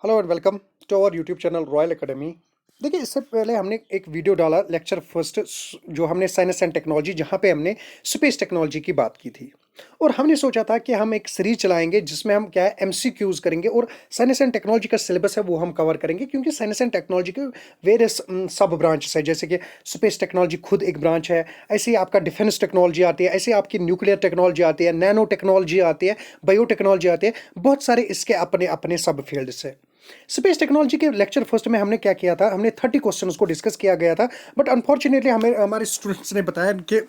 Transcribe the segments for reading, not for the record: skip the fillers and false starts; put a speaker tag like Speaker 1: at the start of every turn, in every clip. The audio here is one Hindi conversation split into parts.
Speaker 1: Hello and welcome to our YouTube channel royal academy. देखिए, इससे पहले हमने एक वीडियो डाला लेक्चर फर्स्ट, जो हमने साइंस एंड टेक्नोलॉजी, जहाँ पे हमने स्पेस टेक्नोलॉजी की बात की थी। और हमने सोचा था कि हम एक सीरीज चलाएंगे जिसमें हम क्या है एमसीक्यूज करेंगे और साइंस एंड टेक्नोलॉजी का सिलेबस है वो हम कवर करेंगे, क्योंकि साइंस एंड टेक्नोलॉजी के वेरियस सब ब्रांचेस है। जैसे कि स्पेस टेक्नोलॉजी खुद एक ब्रांच है, ऐसे ही आपका डिफेंस टेक्नोलॉजी आती है, ऐसे ही आपकी न्यूक्लियर टेक्नोलॉजी आती है, नैनो टेक्नोलॉजी आती है, बायो टेक्नोलॉजी आती है। बहुत सारे इसके अपने अपने सब फील्ड्स है। स्पेस टेक्नोलॉजी के लेक्चर फर्स्ट में हमने क्या किया था, हमने 30 क्वेश्चंस को डिस्कस किया गया था। बट अनफॉर्चुनेटली हमें हमारे स्टूडेंट्स ने बताया कि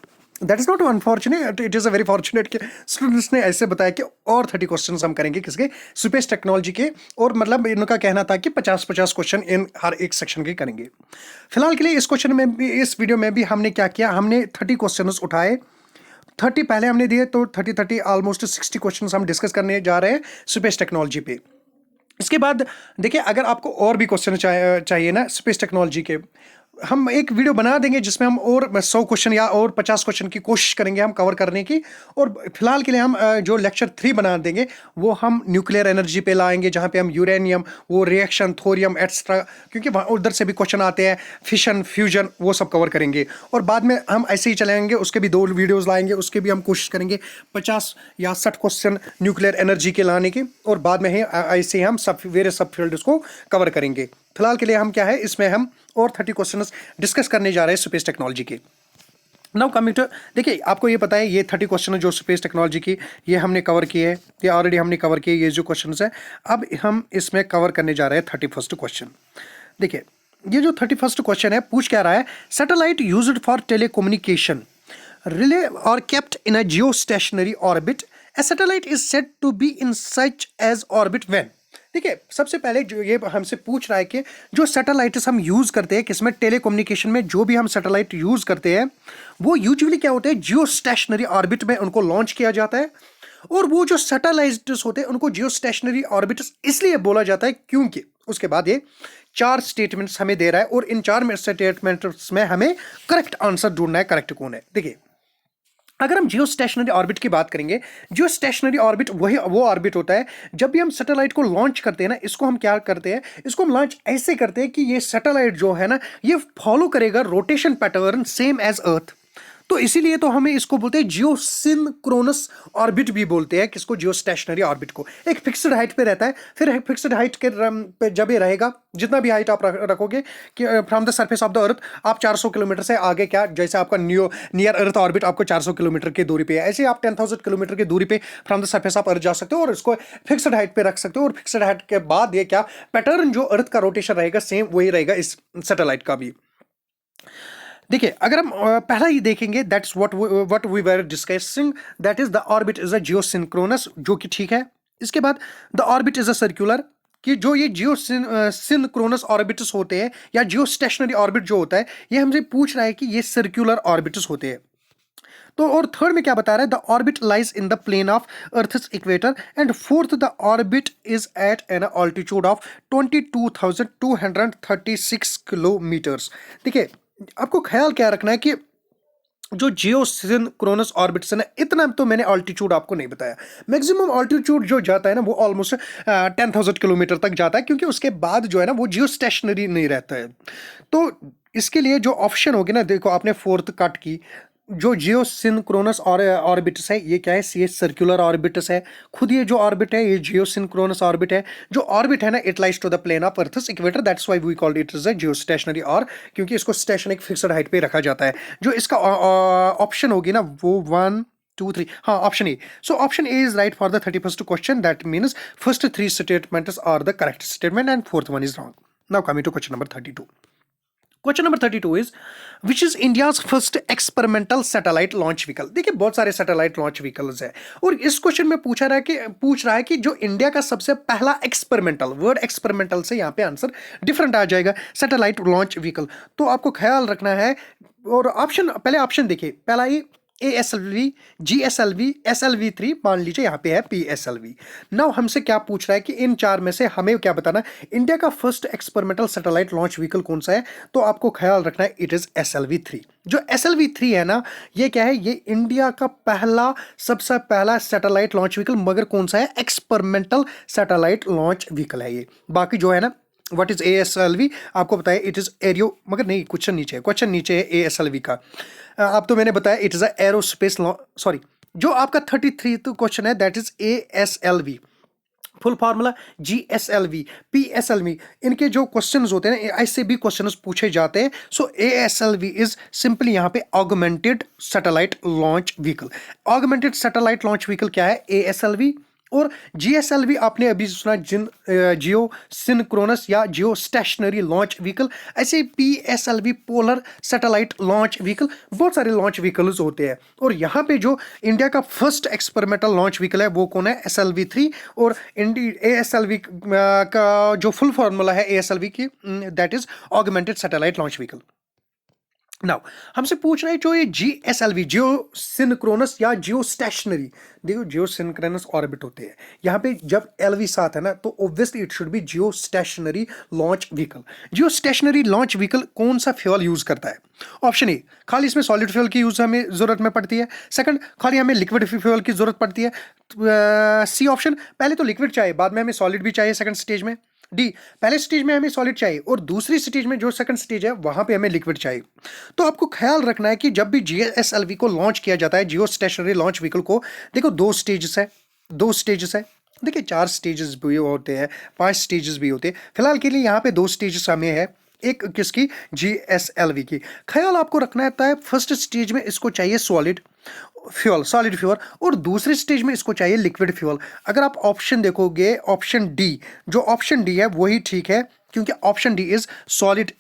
Speaker 1: that is not unfortunate, it is a very fortunate कि स्टूडेंट्स ने ऐसे बताया कि और 30 क्वेश्चंस हम करेंगे किसके, स्पेस टेक्नोलॉजी के। और मतलब इनका कहना था कि 50-50 क्वेश्चन इन हर एक सेक्शन के करेंगे। फिलहाल के लिए इस क्वेश्चन में भी, इस वीडियो में भी हमने क्या किया, हमने 30 क्वेश्चन उठाए। 30 पहले हमने दिए, तो 30 ऑलमोस्ट 60 क्वेश्चन हम डिस्कस करने जा रहे हैं स्पेस टेक्नोलॉजी पे। इसके बाद देखिए, अगर आपको और भी क्वेश्चन चाहिए ना स्पेस टेक्नोलॉजी के, हम एक वीडियो बना देंगे जिसमें हम और 100 क्वेश्चन या और 50 क्वेश्चन की कोशिश करेंगे हम कवर करने की। और फिलहाल के लिए हम जो लेक्चर 3 बना देंगे वो हम न्यूक्लियर एनर्जी पे लाएंगे, जहाँ पे हम यूरेनियम, वो रिएक्शन, थोरियम एक्स्ट्रा, क्योंकि उधर से भी क्वेश्चन आते हैं, फिशन, फ्यूजन, वो सब कवर करेंगे। और बाद में हम ऐसे ही चलेंगे, उसके भी 2 वीडियोज़ लाएंगे, उसके भी हम कोशिश करेंगे 50 या 60 क्वेश्चन न्यूक्लियर एनर्जी के लाने के। और बाद में ही ऐसे ही हम सब वेरियस सब फील्ड्स को कवर करेंगे। फिलहाल के लिए हम क्या है, इसमें हम और 30 क्वेश्चंस डिस्कस करने जा रहे हैं स्पेस टेक्नोलॉजी के। नाउ कमिंग टू, देखिए आपको ये पता है ये 30 क्वेश्चन जो स्पेस टेक्नोलॉजी की, ये हमने कवर किए हैं, ये ऑलरेडी हमने कवर किए ये जो क्वेश्चंस है। अब हम इसमें कवर करने जा रहे हैं 31st क्वेश्चन। देखिए, ये जो 31st क्वेश्चन है, पूछ क्या रहा है, satellite used for telecommunication relay और kept in a geostationary orbit, a satellite is said to be in such as orbit when। देखिए, सबसे पहले जो ये हमसे पूछ रहा है कि जो सैटेलाइट्स हम यूज करते हैं किसमें, टेलीकम्युनिकेशन में, जो भी हम सैटेलाइट यूज करते हैं वो यूजुअली क्या होते हैं, जियो स्टेशनरी ऑर्बिट में उनको लॉन्च किया जाता है। और वो जो सैटेलाइट्स होते हैं उनको जियो स्टेशनरी ऑर्बिट्स इसलिए बोला जाता है क्योंकि उसके बाद ये 4 स्टेटमेंट्स हमें दे रहा है, और इन 4 स्टेटमेंट्स में हमें करेक्ट आंसर ढूंढना है, करेक्ट कौन है। देखिए, अगर हम जियो स्टेशनरी ऑर्बिट की बात करेंगे, जियो स्टेशनरी ऑर्बिट वही वो ऑर्बिट होता है जब भी हम सैटेलाइट को लॉन्च करते हैं ना, इसको हम क्या करते हैं, इसको हम लॉन्च ऐसे करते हैं कि ये सैटेलाइट जो है ना, ये फॉलो करेगा rotation pattern same as Earth. तो इसीलिए तो हमें इसको बोलते हैं जियो सिंक्रोनस ऑर्बिट भी बोलते हैं, किसको, जियो स्टेशनरी ऑर्बिट को। एक फिक्स्ड हाइट पे रहता है, फिर फिक्स्ड हाइट के पे जब ये रहेगा, जितना भी हाइट आप रखोगे कि from the surface of the earth, आप 400 किलोमीटर से आगे, क्या जैसे आपका नियर अर्थ ऑर्बिट आपको 400 किलोमीटर की दूरी पे है, ऐसे ही आप 10,000 किलोमीटर की दूरी पे from the surface of earth जा सकते हो और इसको फिक्स्ड हाइट पे रख सकते हो। और फिक्स्ड हाइट के बाद ये क्या पैटर्न, जो अर्थ का रोटेशन रहेगा सेम वही रहेगा इस सैटेलाइट का भी। देखिए, अगर हम पहला ही देखेंगे, that's what we were discussing, that is the orbit is a geosynchronous, जो कि ठीक है। इसके बाद the orbit is a circular, कि जो ये जियो सिंक्रोनस ऑर्बिट्स होते हैं या जियो स्टेशनरी ऑर्बिट जो होता है, ये हमसे पूछ रहा है कि ये सर्कुलर ऑर्बिट्स होते हैं। तो और थर्ड में क्या बता रहा है, the orbit lies in the plane of Earth's equator, and fourth the orbit is at an altitude of 22,236 kilometres. देखिए, आपको ख्याल क्या रखना है कि जो जियो सिंक्रोनस ऑर्बिट्स है ना, इतना तो मैंने ऑल्टीट्यूड आपको नहीं बताया। मैक्सिमम ऑल्टीट्यूड जो जाता है ना वो ऑलमोस्ट 10,000 किलोमीटर तक जाता है, क्योंकि उसके बाद जो है ना वो जियो स्टेशनरी नहीं रहता है। तो इसके लिए जो ऑप्शन होगी ना, देखो आपने फोर्थ कट की, जो जियो सिंक्रोनस ऑर्बिट्स है, ये क्या है, ये सर्कुलर ऑर्बिट्स है। खुद ये जो ऑर्बिट है ये जियो सिंक्रोनस ऑर्बिट है। जो ऑर्बिट है ना, it lies to the plane of Earth's equator, that's why we called it is a geostationary, और क्योंकि इसको स्टेशन एक फिक्स्ड हाइट पे रखा जाता है। जो इसका ऑप्शन होगी ना वो 1 2 3, हाँ option A. So option A is right for the 31st question, that means first 3 statements are the correct statement and fourth one is wrong. Now coming to question number 32। Question number 32 is which is India's first experimental satellite launch vehicle. देखिए, बहुत सारे सैटेलाइट लॉन्च व्हीकल्स है, और इस क्वेश्चन में पूछ रहा है कि जो इंडिया का सबसे पहला एक्सपेरिमेंटल, वर्ड एक्सपेरिमेंटल से यहाँ पे आंसर डिफरेंट आ जाएगा, सैटेलाइट लॉन्च व्हीकल। तो आपको ख्याल रखना है, और ऑप्शन, पहले ऑप्शन देखिए, पहला ही ASLV, GSLV, SLV3, मान लीजिए यहाँ पे है PSLV। नाउ हमसे क्या पूछ रहा है कि इन 4 में से हमें क्या बताना, इंडिया का first experimental satellite launch vehicle कौन सा है। तो आपको ख्याल रखना है, इट इज SLV3। जो SLV-3 है ना, ये क्या है, ये इंडिया का सबसे पहला सैटेलाइट लॉन्च व्हीकल, मगर कौन सा है, एक्सपेरिमेंटल सैटेलाइट लॉन्च व्हीकल है ये। बाकी जो है ना, व्हाट इज ASLV, आपको बताया इट इज एरियो, मगर नहीं, क्वेश्चन नीचे है ASLV का। अब तो मैंने बताया it is a aerospace, sorry, जो आपका 33 तो क्वेश्चन है that is ASLV, full formula GSLV, PSLV, इनके जो क्वेश्चंस होते हैं ना, ऐसे भी क्वेश्चंस पूछे जाते हैं। सो ASLV इज सिंपली यहाँ पे augmented satellite launch vehicle. Augmented satellite launch vehicle क्या है, ASLV। और GSLV आपने अभी सुना, जियो सिंक्रोनस या जियो स्टेशनरी लॉन्च व्हीकल। ऐसे PSLV polar satellite launch vehicle, बहुत सारे लॉन्च व्हीकल्स होते हैं। और यहाँ पे जो इंडिया का फर्स्ट एक्सपेरिमेंटल लॉन्च व्हीकल है वो कौन है, SLV-3। और ASLV का जो फुल फॉर्मूला है ASLV की, that is augmented satellite launch vehicle. Now हमसे पूछ रहे हैं जो ये GSLV, जियो सिंक्रोनस या जियो स्टेशनरी, देखो जियो सिंक्रोनस ऑर्बिट होते हैं, यहाँ पे जब LV साथ है ना, तो obviously it should be Jio stationery launch vehicle. Jio stationery launch vehicle कौन सा फ्यूल यूज करता है? ऑप्शन ए, खाली इसमें सॉलिड फ्यूल की यूज हमें जरूरत में पड़ती है। सेकंड, खाली हमें लिक्विड फ्यूल की जरूरत पड़ती है। C ऑप्शन, पहले तो लिक्विड चाहिए, बाद में हमें सॉलिड भी चाहिए सेकंड स्टेज में। D, पहले स्टेज में हमें सॉलिड चाहिए और दूसरी स्टेज में जो सेकंड स्टेज है वहां पे हमें लिक्विड चाहिए। तो आपको ख्याल रखना है कि जब भी GSLV को लॉन्च किया जाता है, जियो स्टेशनरी लॉन्च व्हीकल को, देखो दो स्टेजेस है। देखिए 4 स्टेजेस भी होते हैं, 5 स्टेजेस भी होते हैं। फिलहाल के लिए यहाँ पे 2 स्टेजेस हमें है, एक किसकी, GSLV की। ख्याल आपको रखना है फर्स्ट स्टेज में इसको चाहिए सॉलिड फ्यूल और दूसरे स्टेज में इसको चाहिए लिक्विड फ्यूल। अगर आप ऑप्शन देखोगे, ऑप्शन डी, जो ऑप्शन डी है वही ठीक है, क्योंकि option D is solid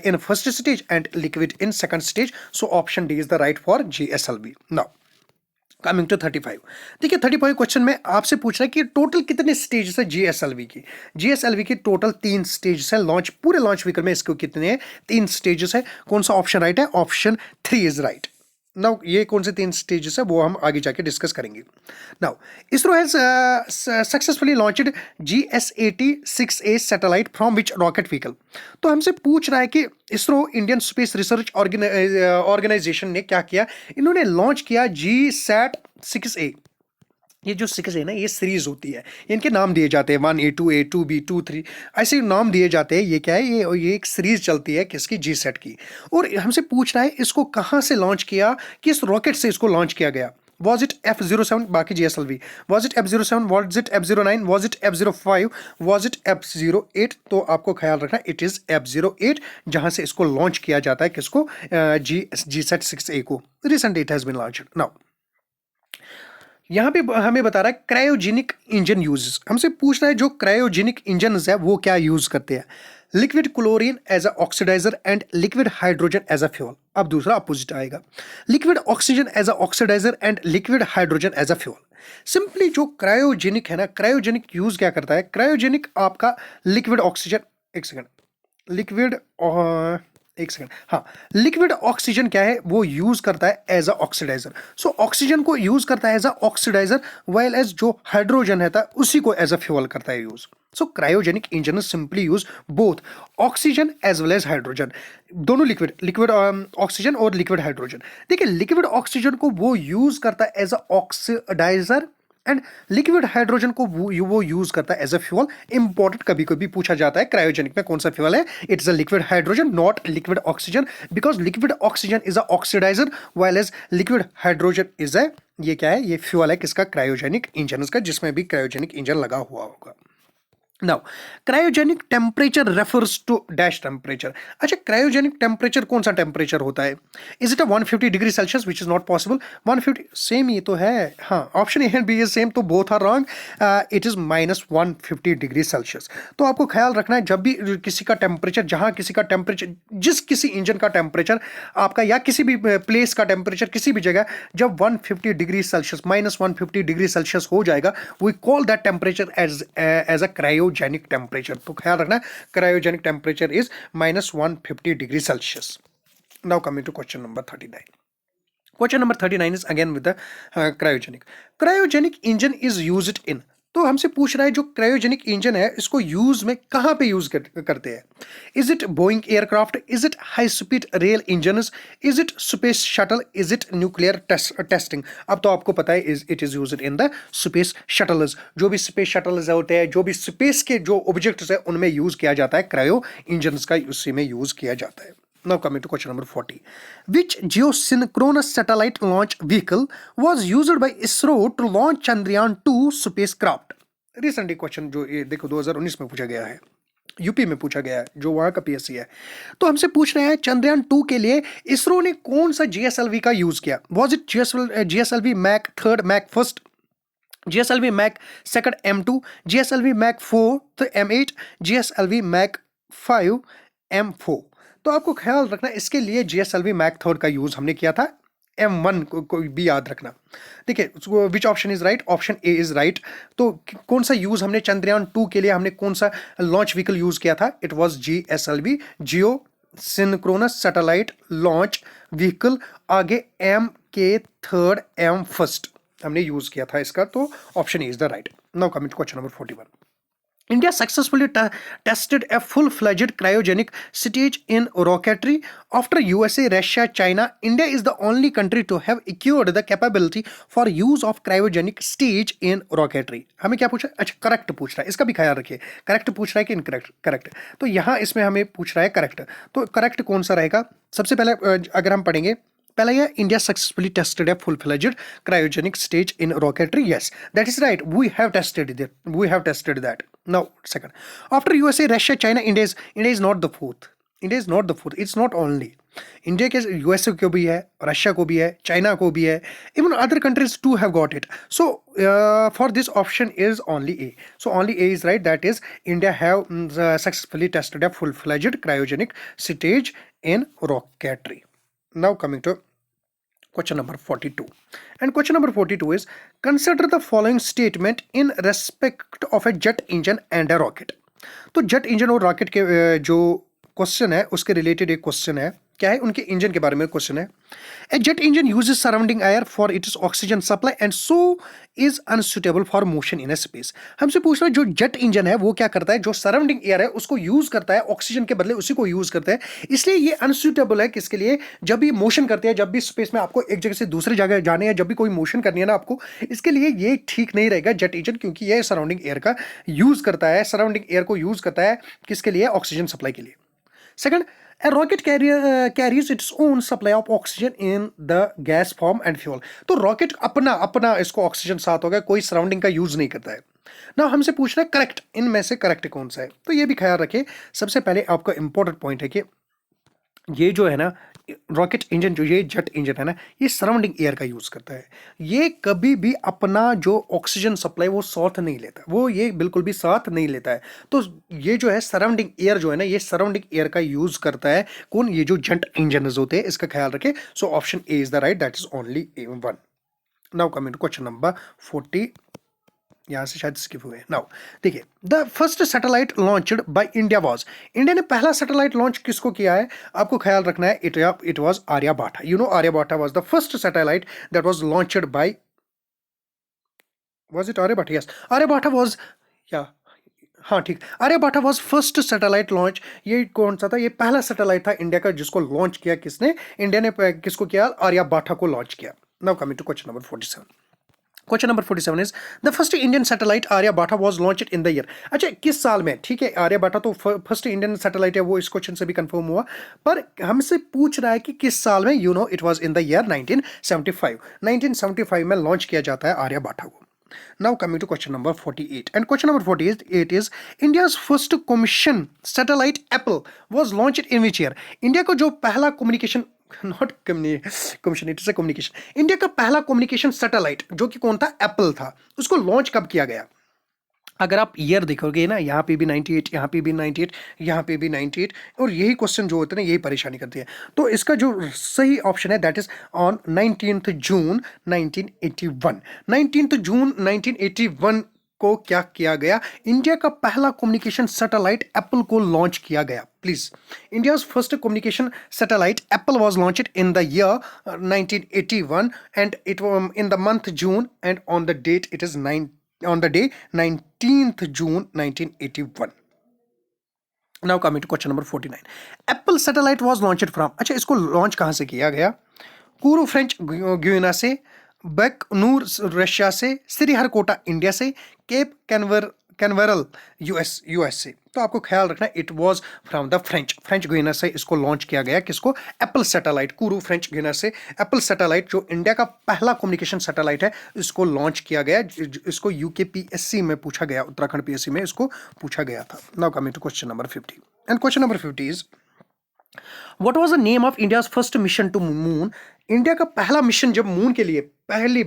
Speaker 1: in first stage and liquid in second stage. So option D is the right for GSLV। Now coming to 35, देखिए 35 क्वेश्चन में आपसे पूछ रहा है कि टोटल कितने स्टेजेस है GSLV की। GSLV की टोटल 3 स्टेजेस है, पूरे लॉन्च व्हीकल में इसको कितने 3 स्टेजेस है। कौन सा ऑप्शन राइट है? Option 3 is right. नाउ ये कौन से 3 स्टेजेस है वो हम आगे जाके डिस्कस करेंगे। Now ISRO has successfully launched GS-80-6A satellite from which rocket vehicle. तो हमसे पूछ रहा है कि ISRO, Indian space research organisation ने क्या किया, इन्होंने लॉन्च किया GSAT-6A। ये जो 6 है ना, ये सीरीज होती है, इनके नाम दिए जाते हैं 1A 2A 2B 2 3, ऐसे नाम दिए जाते हैं। ये क्या है, ये एक सीरीज चलती है किसकी, GSAT की। और हमसे पूछ रहा है इसको कहाँ से लॉन्च किया, किस रॉकेट से इसको लॉन्च किया गया। Was it F-07, बाकी GSLV, was it F-07, was it F-09, was it F-05, was it F-08? तो आपको ख्याल रखना इट इज F-08, जहां से इसको लॉन्च किया जाता है, किसको, GSAT-6A को। Recently it has been launched. Now यहाँ पे हमें बता रहा है क्रायोजेनिक इंजन यूजेस। हमसे पूछ रहा है जो क्रायोजेनिक इंजन है वो क्या यूज करते हैं। Liquid chlorine as a oxidiser and liquid hydrogen as a fuel. अब दूसरा अपोजिट आएगा, liquid oxygen as a oxidiser and liquid hydrogen as a fuel. Simply जो क्रायोजेनिक है ना, क्रायोजेनिक यूज क्या करता है, क्रायोजेनिक आपका लिक्विड ऑक्सीजन, एक सेकंड, लिक्विड एक सेकंड, हाँ, लिक्विड ऑक्सीजन क्या है, वो यूज करता है as a oxidiser. So oxygen को यूज करता है as a oxidiser, while as जो हाइड्रोजन है उसी को एज अ फ्यूल करता है use. So cryogenic engine simply use both oxygen as well as hydrogen, दोनों लिक्विड ऑक्सीजन और लिक्विड हाइड्रोजन। देखिए लिक्विड ऑक्सीजन को वो यूज करता है as a oxidiser and liquid hydrogen को वो यूज करता है एज अ फ्यूल। इंपॉर्टेंट, कभी कभी पूछा जाता है क्रायोजेनिक में कौन सा फ्यूल है, it's a liquid hydrogen not liquid oxygen, because liquid oxygen is a oxidiser while as liquid hydrogen is a, ये क्या है, ये फ्यूल है किसका, क्रायोजेनिक इंजन का, जिसमें भी क्रायोजेनिक इंजन लगा हुआ होगा। Now cryogenic temperature refers to dash temperature. अच्छा, क्रायोजेनिक टेम्परेचर कौन सा टेम्परेचर होता है? Is it a 150 degree Celsius, which is not possible. 150 same ही तो है, हाँ, option A and B is same, तो both are wrong. It is -150 degree Celsius. तो आपको ख्याल रखना है जब भी किसी का टेम्परेचर, जहां किसी का टेम्परेचर, जिस किसी इंजन का टेम्परेचर आपका, या किसी भी प्लेस का टेम्परेचर किसी भी जगह जब 150 डिग्री सेल्सियस -150 डिग्री सेल्सियस हो जाएगा, we call that temperature as a cryogenic temperature. तो ख्याल रखना cryogenic temperature is -150 degree Celsius. Now coming to question number 39. Question number 39 is again with the cryogenic. Cryogenic engine is used in. तो हमसे पूछ रहा है जो क्रायोजेनिक इंजन है इसको यूज में कहाँ पे यूज करते हैं? Is it Boeing aircraft, is it high speed rail engine, is it space shuttle, is it nuclear testing? अब तो आपको पता है it is used in the space shuttles. जो भी स्पेस शटल्स होते हैं, जो भी स्पेस के जो ऑब्जेक्ट्स है उनमें यूज किया जाता है क्रायो इंजन का, उसी में यूज किया जाता है। Now coming to question number 40. Which geosynchronous satellite launch vehicle was used by ISRO to launch Chandrayaan-2 spacecraft? Recently question जो ये देखो 2019 में पूछा गया है, यूपी में पूछा गया है, जो वहां का पीएससी है। तो हमसे पूछ रहे हैं चंद्रयान 2 के लिए इसरो ने कौन सा जीएसएलवी का यूज किया? Was it GSLV Mk third, Mk first, GSLV Mk second M2, GSLV Mk fourth M8, GSLV Mk 5 M4? तो आपको ख्याल रखना इसके लिए जीएसएलवी मैक थर्ड का यूज हमने किया था। M1 को भी याद रखना। देखिए which option is right? Option A is right. तो कौन सा यूज हमने चंद्रयान 2 के लिए हमने कौन सा लॉन्च व्हीकल यूज किया था? It was GSLV, geosynchronous satellite launch vehicle. आगे M के थर्ड M फर्स्ट हमने यूज किया था इसका, तो option A is the right. Now coming to question number 41. India successfully tested a full-fledged cryogenic stage in rocketry. After USA, Russia, China, India is the only country to have acquired the capability for use of cryogenic stage in rocketry. हमें क्या पूछा? अच्छा करेक्ट पूछ रहा है, इसका भी ख्याल रखिए। करेक्ट पूछ रहा है कि इनकरेक्ट? करेक्ट। तो यहाँ इसमें हमें पूछ रहा है करेक्ट। तो करेक्ट कौन सा रहेगा? सबसे पहले अगर हम पढ़ेंगे, पहला यह India successfully tested a full fledged cryogenic stage in rocketry. Yes that is right, we have tested that. Now second, after USA, Russia, China, India is not the fourth. India is not the fourth, it's not only India के, यूएसए को भी है, रशिया को भी है, चाइना को भी है, even other countries too have got it. So for this option is only A. So only A is right, that is India have successfully tested a full fledged cryogenic stage in rocketry. Now coming to question number 42. And question number 42 is, consider the following statement in respect of a jet engine and a rocket. तो जेट इंजन और रॉकेट के जो क्वेश्चन है उसके रिलेटेड एक क्वेश्चन है। क्या है? उनके इंजन के बारे में क्वेश्चन है। A jet engine uses surrounding air for its oxygen supply and so is unsuitable for motion in a space. हमसे पूछ रहा है जो जेट इंजन है वो क्या करता है? जो सराउंडिंग एयर है उसको यूज करता है, ऑक्सीजन के बदले उसी को यूज करता है, इसलिए ये अनसुटेबल है। किसके लिए? जब भी मोशन करते हैं, जब भी स्पेस में आपको एक जगह से दूसरी जगह जाने हैं, जब भी कोई मोशन करनी है ना आपको, इसके लिए ये ठीक नहीं रहेगा जेट इंजन, क्योंकि ये सराउंडिंग एयर का यूज करता है, सराउंडिंग एयर को यूज करता है किसके लिए? ऑक्सीजन सप्लाई के लिए। Second, a rocket carries its own supply of oxygen in the gas form and fuel. तो रॉकेट अपना इसको ऑक्सीजन साथ होगा, कोई सराउंडिंग का यूज नहीं करता है ना। हमसे पूछ रहा है करेक्ट, इनमें से करेक्ट कौन सा है? तो ये भी ख्याल रखिए। सबसे पहले आपका इंपॉर्टेंट पॉइंट है कि ये जो है ना रॉकेट इंजन, जो ये जेट इंजन है ना, ये सराउंडिंग एयर का यूज करता है। ये कभी भी अपना जो ऑक्सीजन सप्लाई वो साथ नहीं लेता, वो ये बिल्कुल भी साथ नहीं लेता है। तो ये जो है सराउंडिंग एयर जो है ना, ये सराउंडिंग एयर का यूज करता है। कौन? ये जो जेट इंजन होते हैं, इसका ख्याल रखें। So option A is the right, that is only A1। Now coming to question number 40। यहां से शायद स्किप हुए। नाउ देखिए, the first satellite launched by India was, India ने पहला सैटेलाइट लॉन्च किसको किया है? आपको ख्याल रखना है, it was Aryabhata. You know Aryabhata was the first satellite that was launched by, was it Aryabhata? Yes, Aryabhata was, या हाँ ठीक, Aryabhata was first satellite launch. ये कौन सा था? ये पहला सैटेलाइट था इंडिया का जिसको लॉन्च किया किसने? इंडिया ने किसको किया? आर्यभट्ट को लॉन्च किया। Now coming to question number 47। Question number 47 is, the first Indian satellite Aryabhata was launched in the year. अच्छा किस साल में? ठीक है, आर्यभट्ट तो फर्स्ट इंडियन सैटेलाइट है, वो इस क्वेश्चन से भी कंफर्म हुआ, पर हमसे पूछ रहा है कि किस साल में। You know it was in the year 1975। 1975 में लॉन्च किया जाता है आर्यभट्ट को। Now coming to question number 48, and question number 48 is, India's first commission satellite Apple was launched in which year? India को जो पहला communication, not communication, it is a communication, India का पहला कम्युनिकेशन सैटेलाइट जो कि कौन था? एप्पल था। उसको लॉन्च कब किया गया? अगर आप ईयर देखोगे ना, यहाँ पे भी 98, यहाँ पे भी 98, यहाँ पे भी 98, और यही क्वेश्चन जो होते हैं ना यही परेशानी करती है। तो इसका जो सही ऑप्शन है दैट इज ऑन 19 जून 1981। 19 जून 1981 को क्या किया गया? इंडिया का पहला कम्युनिकेशन सैटेलाइट एप्पल को लॉन्च किया गया। Please, India's first communication satellite APPLE was launched in the year 1981 and it in the month June and on the date it is 19 on the day 19th June 1981. Now coming to question number 49. Apple satellite was launched from, अच्छा इसको लॉन्च कहाँ से किया गया? कोरू फ्रेंच गुयाना से, बैकनूर रशिया से, श्रीहरिकोटा इंडिया से, केप कैनवरल यूएस से। तो आपको ख्याल रखना it was from the French Guiana से इसको लॉन्च किया गया। किसको? एप्पल सैटेलाइट, कोरू फ्रेंच गुयाना से एप्पल सैटेलाइट जो इंडिया का पहला कम्युनिकेशन सैटेलाइट है इसको लॉन्च किया गया। इसको यूकेपीएससी में पूछा गया, उत्तराखंड पीएससी में इसको पूछा गया था। Now coming to question number 50 and question number 50 is what was the name of India's first mission to moon? India का पहला मिशन जब मून के लिए पहली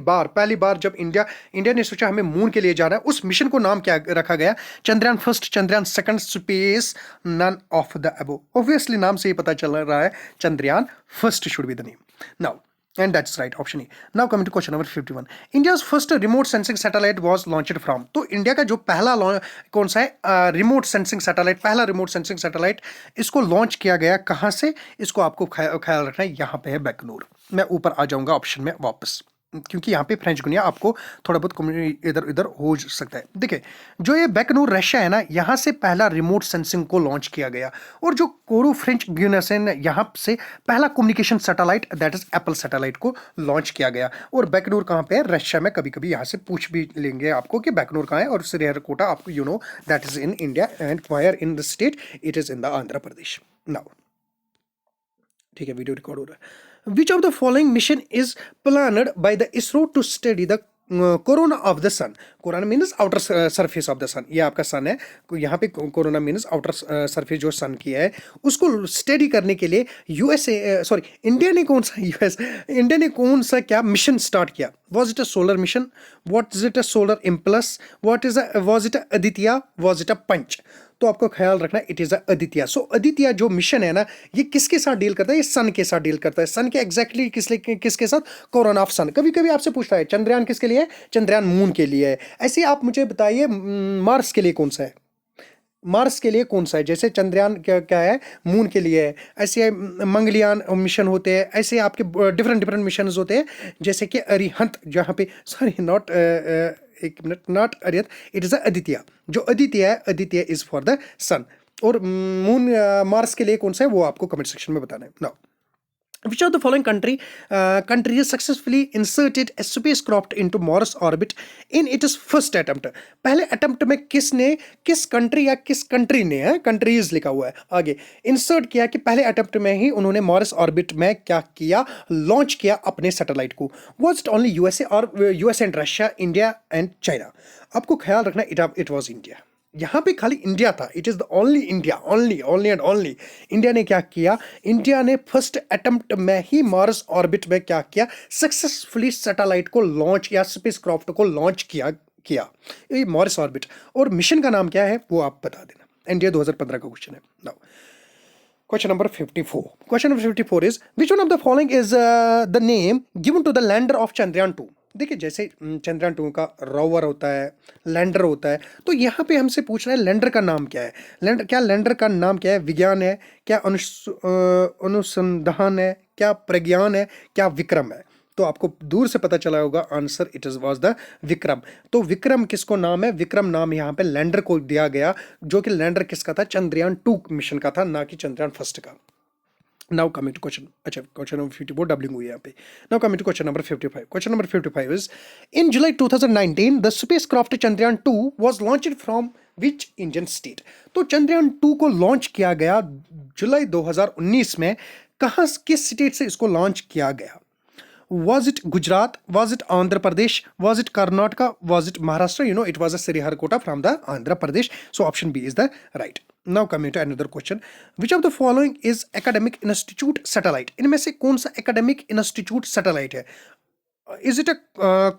Speaker 1: बार जब इंडिया ने सोचा हमें मून के लिए जाना है, उस मिशन को नाम क्या रखा गया? Chandrayaan first, Chandrayaan second, space none of the above. Obviously नाम से ही पता चल रहा है Chandrayaan first should be the name. Now and that's right, option E. Now coming to question number 51. India's first remote sensing satellite was launched from, तो इंडिया का जो पहला कौन सा है रिमोट सेंसिंग सैटेलाइट, पहला रिमोट सेंसिंग सैटेलाइट, इसको लॉन्च किया गया कहाँ से? इसको आपको ख्याल रखना है, यहाँ पे है बैकनूर। मैं ऊपर आ जाऊंगा ऑप्शन में वापस, क्योंकि यहाँ पे फ्रेंच गुनिया आपको थोड़ा बहुत इधर उधर हो सकता है। देखिए जो ये बैकनूर रशिया है ना, यहाँ से पहला रिमोट सेंसिंग को लॉन्च किया गया, और जो कोरू फ्रेंच गुयाना से यहाँ से पहला communication satellite that is Apple satellite को लॉन्च किया गया। और बैकनूर कहाँ पे है? रशिया में। कभी कभी यहाँ से पूछ भी लेंगे आपको कि बैकनूर कहाँ है, और श्रीहरिकोटा आपको you know that is in India and wire in the state it is in the Andhra Pradesh. Now ठीक है, वीडियो रिकॉर्ड हो रहा है। Which of the following mission is planned by the ISRO to study the corona of the sun? Corona means outer surface of the sun, ये आपका सन है, यहाँ पे कोरोना मीन्स आउटर सरफेस जो सन की है उसको स्टडी करने के लिए इंडिया ने कौन सा क्या मिशन स्टार्ट किया? Was it a solar mission? What is it a solar impulse? Was it a Aditya? Was it a punch? तो आपको ख्याल रखना it is Aditya. So Aditya जो मिशन है ना, ये किसके साथ डील करता है? ये सन के साथ डील करता है। सन के एग्जैक्टली किसके साथ? कोरोना ऑफ सन। कभी कभी आपसे पूछता है चंद्रयान किसके लिए है? चंद्रयान मून के लिए है। ऐसे आप मुझे बताइए मार्स के लिए कौन सा है? मार्स के लिए कौन सा है? जैसे चंद्रयान क्या है? मून के लिए है। ऐसे मंगलयान मिशन होते हैं, ऐसे आपके डिफरेंट मिशन होते हैं, जैसे कि अरिहंत, जहाँ पे नॉट एक minute, not Arihant, it is Aditya. जो आदित्य है, आदित्य इज फॉर द सन। और मून मार्स के लिए कौन सा है वो आपको कमेंट सेक्शन में बताना है। Now which of the following countries successfully inserted a spacecraft into Mars orbit in its first attempt? पहले अटेम्प्ट में किस कंट्री या किस कंट्री ने है, कंट्रीज लिखा हुआ है आगे, इंसर्ट किया कि पहले अटेम्प्ट में ही उन्होंने मॉरस ऑर्बिट में क्या किया? लॉन्च किया अपने सैटेलाइट को। वॉज इट ओनली यूएसए और US and Russia, India and China? आपको ख्याल रखना इट वॉज इंडिया। यहाँ पे खाली इंडिया था, it is the only India, only and only. India ने क्या किया? इंडिया ने फर्स्ट अटेम्प्ट में ही मार्स ऑर्बिट में क्या किया? सक्सेसफुली सैटेलाइट को लॉन्च या स्पेसक्राफ्ट को लॉन्च किया ये मार्स ऑर्बिट। और मिशन का नाम क्या है वो आप बता देना। इंडिया 2015 का क्वेश्चन है। Now question number 54। Question number 54 is which one of the following is the name given to the lander of Chandrayaan 2? देखिए जैसे चंद्रयान 2 का रोवर होता है, लैंडर होता है, तो यहाँ पे हमसे पूछ रहा है लैंडर का नाम क्या है? लैंडर का नाम क्या है? विज्ञान है क्या? अनुसंधान है क्या? प्रज्ञान है क्या? विक्रम है? तो आपको दूर से पता चला होगा answer it was the Vikram. तो विक्रम किसको नाम है? विक्रम नाम यहाँ पे लैंडर को दिया गया, जो कि लैंडर किसका था? चंद्रयान 2 मिशन का था, ना कि चंद्रयान फर्स्ट का। Now coming to question, अच्छा क्वेश्चन नंबर 54 डबलिंग हुई है यहाँ पे। Now coming to question number 55. Question number 55 is in July 2019 the spacecraft Chandrayaan 2 was launched from which Indian state? तो चंद्रयान 2 को लॉन्च किया गया जुलाई 2019 में। कहाँ, किस स्टेट से इसको लॉन्च किया गया? Was it Gujarat? Was it Andhra Pradesh? Was it Karnataka? Was it Maharashtra? You know, it was a Sriharkota from the Andhra Pradesh. So option B is the right. Now coming to another question. Which of the following is academic institute satellite? इनमें से कौन सा academic institute satellite है? Is it a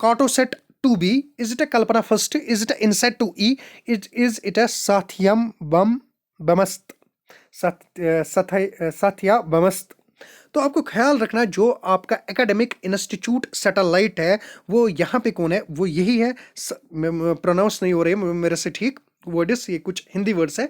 Speaker 1: Cartosat 2B? Is it a Kalpana First? Is it a INSAT 2E? Is it a Satyam Bamast? Satya Bamast? तो आपको ख्याल रखना जो आपका एकेडमिक इंस्टीट्यूट सैटेलाइट है वो यहाँ पे कौन है? वो यही है, प्रोनाउंस नहीं हो रही है मेरे से ठीक, वर्ड्स, ये कुछ हिंदी वर्ड्स है।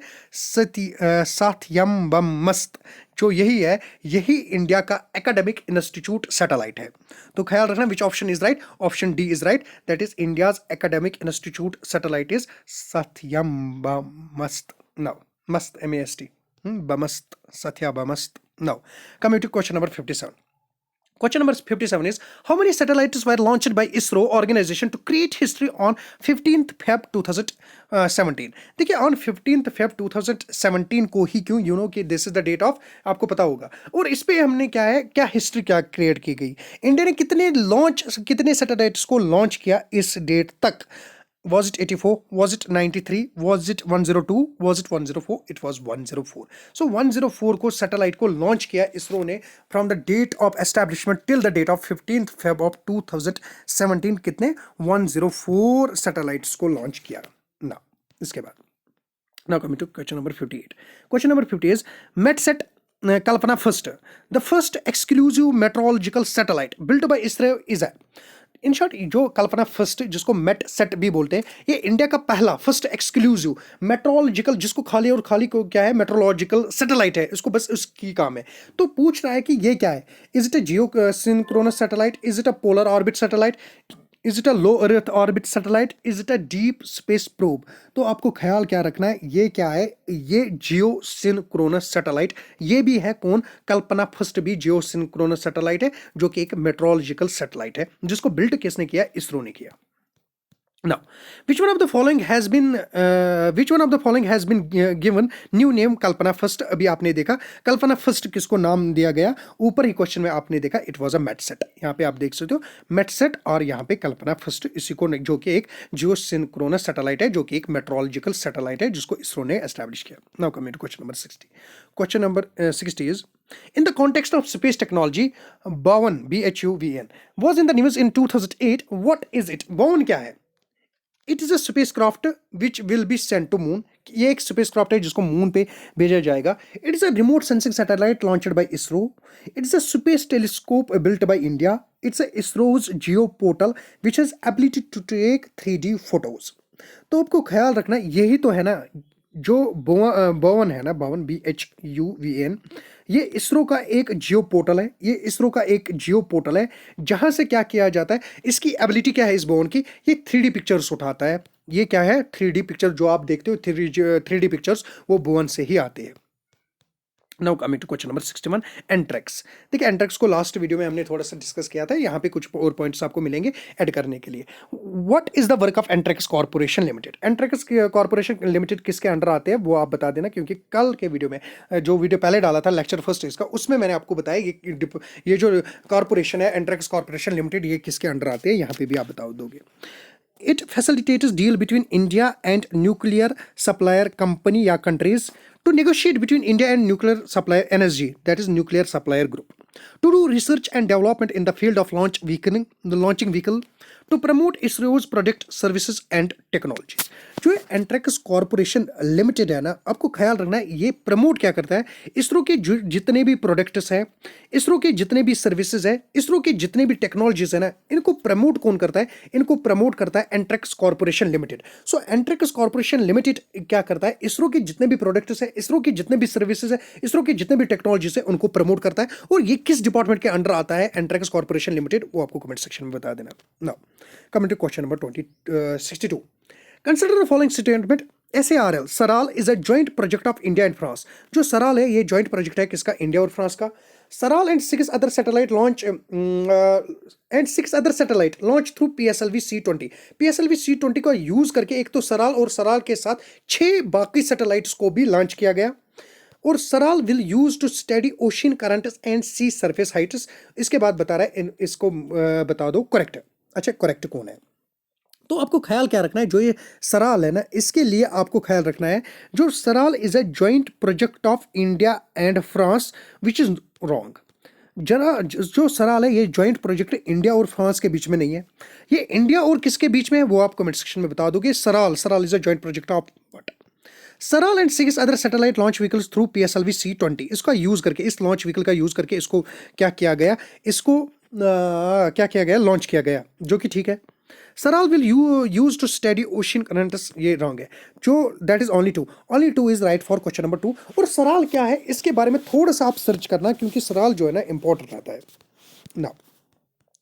Speaker 1: साथयम बम मस्त, जो यही है, यही इंडिया का एकेडमिक इंस्टीट्यूट सैटेलाइट है। तो ख्याल रखना which option is right, option D is right, that is India's academic institute satellite is साथयम बम मस्त। नाउ मस्त, MAST, बमस्त, सत्या बमस्त। Now coming to question number 57. Question number 57 is, how many satellites were launched by ISRO organization to create history on 15th Feb 2017? देखिए on 15th Feb 2017 को ही क्यों, यू नो कि this is the date of, आपको पता होगा। और इस पे हमने क्या है, क्या हिस्ट्री क्या क्रिएट की गई, इंडिया ने कितने सैटेलाइट्स को लॉन्च किया इस डेट तक। Was it 84? Was it 93? Was it 102? Was it 104? It was 104. So 104 को सैटेलाइट को लॉन्च किया इसरो ने from the date of establishment till the date of 15th Feb of 2017। कितने? 104 सैटेलाइट्स को लॉन्च किया ना। इसके बाद now coming to question number 58. Question number 50 is, METSAT Kalpana first, the first exclusive meteorological satellite built by ISRO is a, in short जो कल्पना फर्स्ट, जिसको मेट सेट भी बोलते हैं, ये इंडिया का पहला फर्स्ट एक्सक्लूसिव मेट्रोलॉजिकल, जिसको खाली और खाली को क्या है, मेट्रोलॉजिकल सैटेलाइट है, इसको बस उसकी काम है। तो पूछ रहा है कि ये क्या है, is it a Jio synchronous satellite, is it a polar orbit satellite, is it a low earth orbit satellite, is it a deep space probe. तो आपको ख्याल क्या रखना है, ये क्या है, ये जियो सिंक्रोनस सैटेलाइट, ये भी है कौन, कल्पना फर्स्ट भी जियो सिंक्रोनस सैटेलाइट है, जो कि एक मेट्रोलॉजिकल सैटेलाइट है, जिसको बिल्ड किसने किया, इसरो ने किया। Now, which one of the following has been given new name Kalpana first? अभी आपने देखा कल्पना फर्स्ट किसको नाम दिया गया, ऊपर ही क्वेश्चन में आपने देखा इट वाज अ मेटसेट। यहाँ पे आप देख सकते हो मेटसेट, और यहाँ पे कल्पना फर्स्ट, इसी को जो कि एक जियो सिंक्रोनस सैटेलाइट है, जो कि एक मेट्रोलॉजिकल सैटेलाइट है, जिसको इसरो ने एस्टैब्लिश किया। Now coming to question number 60. Question number 60 is, in the context of space technology, Bowen, BHUVN, was in the news in 2008. What is it? Bowen क्या है? It is a spacecraft which will be sent to moon. ये एक स्पेसक्राफ्ट है जिसको मून पे भेजा जाएगा। It is a remote sensing satellite launched by ISRO. It is a space telescope built by India. It's a ISRO's geo portal which has ability to take 3D photos. तो आपको ख्याल रखना, यही तो है ना जो बोवन है ना, बोवन BHUVN, ये इसरो का एक जियो पोर्टल है, ये इसरो का एक जियो पोर्टल है, जहां से क्या किया जाता है, इसकी एबिलिटी क्या है इस बोवन की, ये 3D पिक्चर्स उठाता है। ये क्या है, 3D पिक्चर जो आप देखते हो, 3D पिक्चर्स वो बोवन से ही आते हैं। Now coming to question number 61, Antrix. देखिए एंट्रेक्स को लास्ट वीडियो में हमने थोड़ा सा डिस्कस किया था, यहाँ पे कुछ और पॉइंट्स आपको मिलेंगे ऐड करने के लिए। What is the work of Antrix corporation limited? Antrix corporation limited किसके अंडर आते हैं वो आप बता देना, क्योंकि कल के वीडियो में जो वीडियो पहले डाला था लेक्चर फर्स्ट इसका, उसमें मैंने आपको बताया ये जो कॉर्पोरेशन है एंट्रेक्स कॉर्पोरेशन लिमिटेड, ये किसके अंडर आते हैं, यहाँ पे भी आप बता दोगे। It facilitates deal between India and nuclear supplier company या countries to negotiate between India and nuclear supplier NSG, that is nuclear supplier group, to do research and development in the field of launching vehicle, to promote ISRO's product services and technologies। जो एंट्रेक्स कॉर्पोरेशन लिमिटेड है ना, आपको ख्याल रखना है ये प्रमोट क्या करता है, इसरो के जितने भी प्रोडक्ट्स हैं, इसरो के जितने भी सर्विसेज है, इसरो के जितने भी टेक्नोलॉजीज है ना, इनको प्रमोट कौन करता है, इनको प्रमोट करता है एंट्रेक्स कॉर्पोरेशन लिमिटेड। सो एंट्रेक्स कॉर्पोरेशन लिमिटेड क्या करता है, इसरो के जितने भी प्रोडक्ट्स है, इसरो के जितने भी सर्विसेज है, इसरो के जितने भी टेक्नोलॉजीज है, उनको प्रमोट करता है। और ये किस डिपार्टमेंट के अंडर आता है एंट्रेक्स कॉर्पोरेशन लिमिटेड, वो आपको कमेंट सेक्शन में बता देना। Now coming to question number 62. Consider the following statement. SARL, SARAL is a joint project of India and France. जो सराल है ये joint project है किसका, इंडिया और फ्रांस का। सराल and 6 other satellite launch through PSLV C20. PSLV C20 का यूज करके एक तो सराल और सराल के साथ 6 बाकी सैटेलाइट्स को भी लॉन्च किया गया। और Saral will use to study ocean currents and sea surface heights. इसके बाद बता रहा है, इसको बता दो करेक्ट। अच्छा करेक्ट कौन है, तो आपको ख्याल क्या रखना है, जो ये सराल है ना, इसके लिए आपको ख्याल रखना है जो Saral is a joint project of India and France which is wrong. जरा जो सराल है ये जॉइंट प्रोजेक्ट इंडिया और फ्रांस के बीच में नहीं है, ये इंडिया और किसके बीच में है वो आप कमेंट सेक्शन में बता दोगे। Saral is a joint project of what, Saral and 6 other satellite launch vehicles through PSLV C20। इसका यूज करके, इस लॉन्च व्हीकल का यूज करके इसको क्या किया गया, इसको क्या किया गया, लॉन्च किया गया, जो कि ठीक है। Saral will use to study ocean currents, ये रॉन्ग है। जो that is only two is right for question number 2। और सराल क्या है इसके बारे में थोड़ा सा आप सर्च करना, क्योंकि सराल जो है ना इंपॉर्टेंट रहता है। Now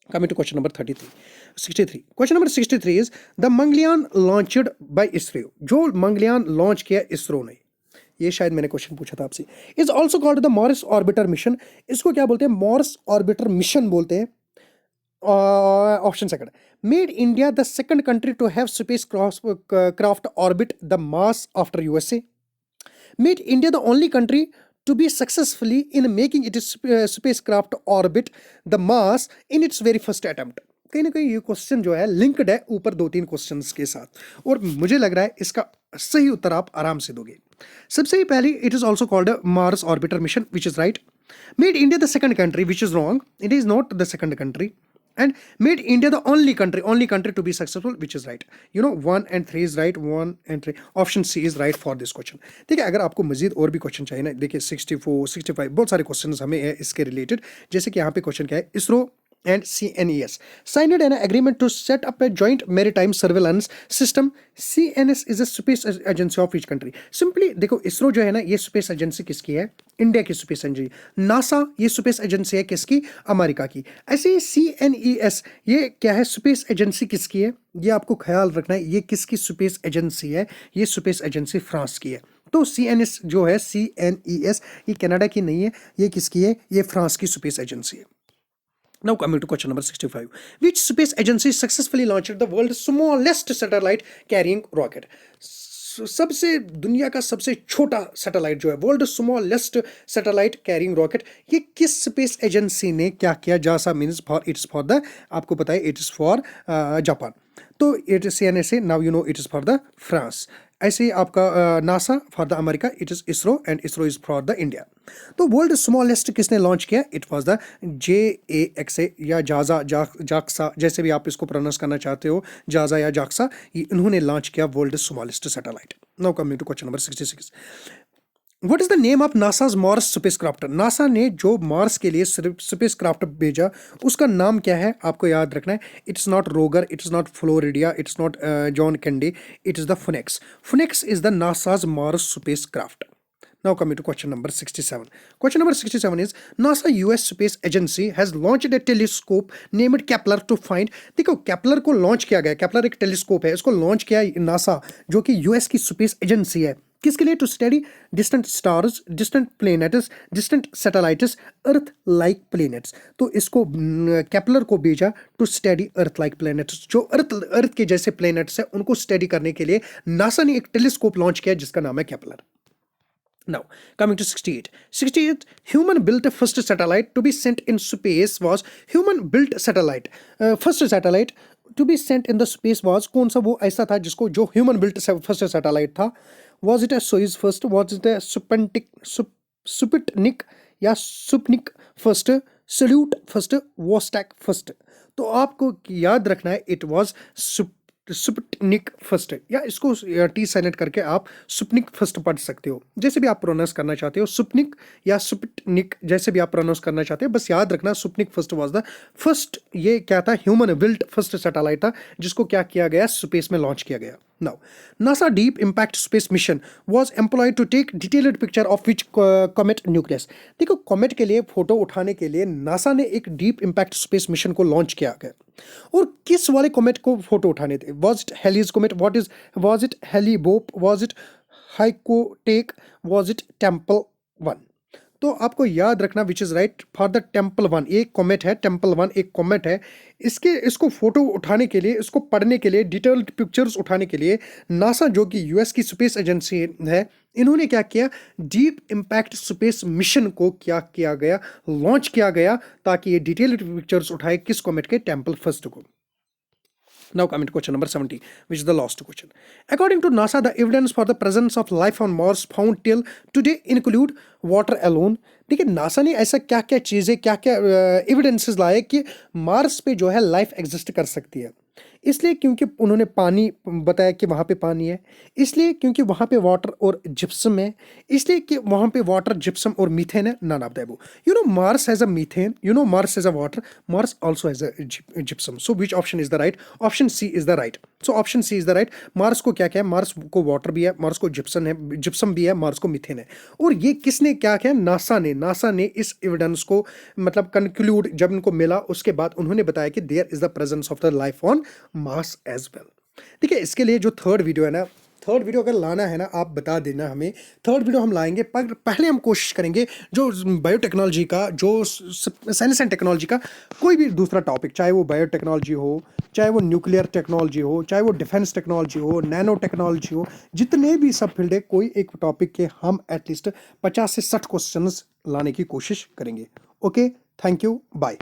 Speaker 1: coming to question number 63 question number 63 is the Mangalyaan launched by ISRO, जो मंगलयान लॉन्च किया इसरो ने, ये शायद मैंने क्वेश्चन पूछा था आपसे, is also called the Mars orbiter mission. इसको क्या बोलते हैं? मॉरिस ऑर्बिटर मिशन बोलते हैं। Option second, made India the second country to have spacecraft orbit the Mars after USA. Made India the only country to be successfully in making its spacecraft orbit the Mars in its very first attempt। कहीं ना कहीं ये क्वेश्चन जो है लिंक्ड है ऊपर 2-3 क्वेश्चंस के साथ, और मुझे लग रहा है इसका सही उत्तर आप आराम से दोगे। सबसे पहले it is also called Mars orbiter mission, which is right. Made India the second country, which is wrong, it is not the second country. And made India the only country to be successful, which is right. 1 and 3 is right, 1 and 3, option C is right for this question। ठीक है, अगर आपको मजीद और भी क्वेश्चन चाहिए ना, देखिए 64, 65 बहुत सारे क्वेश्चंस हमें है इसके रिलेटेड। जैसे कि यहाँ पे क्वेश्चन क्या है, ISRO and CNES signed an agreement to set up a joint maritime surveillance system। CNS is a space agency of each country। Simply देखो, इसरो जो है ना, ये स्पेस एजेंसी किसकी है? इंडिया की स्पेस एजेंसी। नासा ये स्पेस एजेंसी है किसकी? अमेरिका की। ऐसे ही CNES ये क्या है? स्पेस एजेंसी किसकी है? ये आपको ख्याल रखना है, ये किसकी स्पेस एजेंसी है? ये स्पेस एजेंसी फ्रांस की है। तो CNS जो है, CNES, ये कनाडा की नहीं है, ये किसकी है? ये फ्रांस की स्पेस एजेंसी है। Now coming to question number 65, which space agency successfully launched the world's smallest satellite carrying rocket? सबसे दुनिया का सबसे छोटा सैटेलाइट जो है, world smallest satellite carrying rocket, ये किस स्पेस एजेंसी ने क्या किया? जासा means for, its for the, आपको पता है इट इज फॉर जापान। तो it is CNSA, now you know it is for the France. ऐसे ही आपका NASA for the America, it is ISRO, and ISRO is for the India. तो वर्ल्ड स्मॉलेस्ट किसने लॉन्च किया? इट वाज द JAXA या जाजा, जाक्सा, जैसे भी आप इसको प्रोनाउंस करना चाहते हो, जाजा या जाक्सा, ये इन्होंने लॉन्च किया world smallest satellite. Now coming to question number 66, what is the name of NASA's Mars spacecraft? NASA ने जो मार्स के लिए स्पेसक्राफ्ट भेजा, उसका नाम क्या है? आपको याद रखना है, it's not Roger, it's not Florida, it's not John Kennedy, it is the Phoenix. Phoenix is the NASA's Mars spacecraft. Now coming to question number 67. Question number 67 is NASA US Space Agency has launched a telescope named Kepler to find। देखो, केपलर को लॉन्च किया गया। केपलर एक टेलीस्कोप है, इसको लॉन्च किया नासा, जो कि US की स्पेस एजेंसी है। किसके लिए? To study distant stars, distant planets, distant satellites, earth like planets. तो इसको केपलर को भेजा to study earth like planets, जो अर्थ के जैसे प्लेनेट्स है उनको स्टडी करने के लिए नासा ने एक टेलीस्कोप लॉन्च किया जिसका नाम है Kepler. Now, coming to 68. 68, human built first satellite to be sent in space was, human built satellite, first satellite to be sent in the space was, कौन सा वो ऐसा था जिसको, जो human built first satellite था? Was it a Soyuz first? Was it a Sputnik या Sputnik first, Salute first, Vostok first? तो आपको याद रखना है, it was स्पुटनिक फर्स्ट, या इसको T साइलेंट करके आप स्पुटनिक फर्स्ट पढ़ सकते हो, जैसे भी आप प्रोनाउंस करना चाहते हो, स्पुटनिक या स्पुटनिक, जैसे भी आप प्रोनाउंस करना चाहते हो, बस याद रखना Sputnik first was the first. ये क्या था? ह्यूमन बिल्ट फर्स्ट सैटेलाइट था जिसको क्या किया गया? स्पेस में लॉन्च किया गया। Now, NASA Deep Impact Space Mission was employed to take detailed picture of which comet nucleus? देखो, कॉमेट के लिए फोटो उठाने के लिए नासा ने एक डीप इम्पैक्ट स्पेस मिशन को लॉन्च किया गया। और किस वाले कॉमेट को फोटो उठाने थे? Was it Halley's comet? Was it Halley-Bopp? Was it Hyakutake? Was it Tempel 1? तो आपको याद रखना which is right for the temple 1। एक कॉमेट है, टेम्पल 1 एक कॉमेट है। इसको फोटो उठाने के लिए, इसको पढ़ने के लिए, डिटेल्ड पिक्चर्स उठाने के लिए नासा, जो कि US की स्पेस एजेंसी है, इन्होंने क्या किया? डीप इम्पैक्ट स्पेस मिशन को क्या किया गया? लॉन्च किया गया, ताकि ये डिटेल्ड पिक्चर्स उठाए किस कॉमेट के? टेम्पल फर्स्ट को। Now coming to question number 70, which is the last question. According to NASA, the evidence for the presence of life on Mars found till today include water alone। देखिए, नासा ने ऐसा क्या क्या चीज़ें, क्या क्या एविडेंसेस लाए कि मार्स पे जो है लाइफ एग्जिस्ट कर सकती है। इसलिए क्योंकि उन्होंने पानी बताया कि वहाँ पे पानी है, इसलिए क्योंकि वहाँ पे वाटर और जिप्सम है, इसलिए कि वहाँ पे वाटर, जिप्सम और मीथेन है, none of the above. You know Mars has a methane, you know Mars has a water, Mars also has a gypsum. So which option is the right? Option C is the right. So option C is the right. Mars को क्या क्या है? Mars को वाटर भी है, Mars को जिप्सम है, जिप्सम भी है, Mars को मीथेन है। और ये किसने क्या किया? नासा ने इस एविडेंस को मतलब कंक्लूड जब इनको मिला उसके बाद उन्होंने बताया कि there is the presence of the life on Mars as well. देखिए इसके लिए जो थर्ड वीडियो है ना, थर्ड वीडियो अगर लाना है ना आप बता देना हमें, थर्ड वीडियो हम लाएंगे। पर पहले हम कोशिश करेंगे जो बायोटेक्नोलॉजी का, जो साइंस एंड टेक्नोलॉजी का कोई भी दूसरा टॉपिक, चाहे वो बायोटेक्नोलॉजी हो, चाहे वो न्यूक्लियर टेक्नोलॉजी हो, चाहे वो डिफेंस टेक्नोलॉजी हो, नैनो टेक्नोलॉजी हो, जितने भी सब फील्ड है, कोई एक टॉपिक के हम एटलीस्ट 50 से 60 क्वेश्चंस लाने की कोशिश करेंगे। Okay, thank you, bye.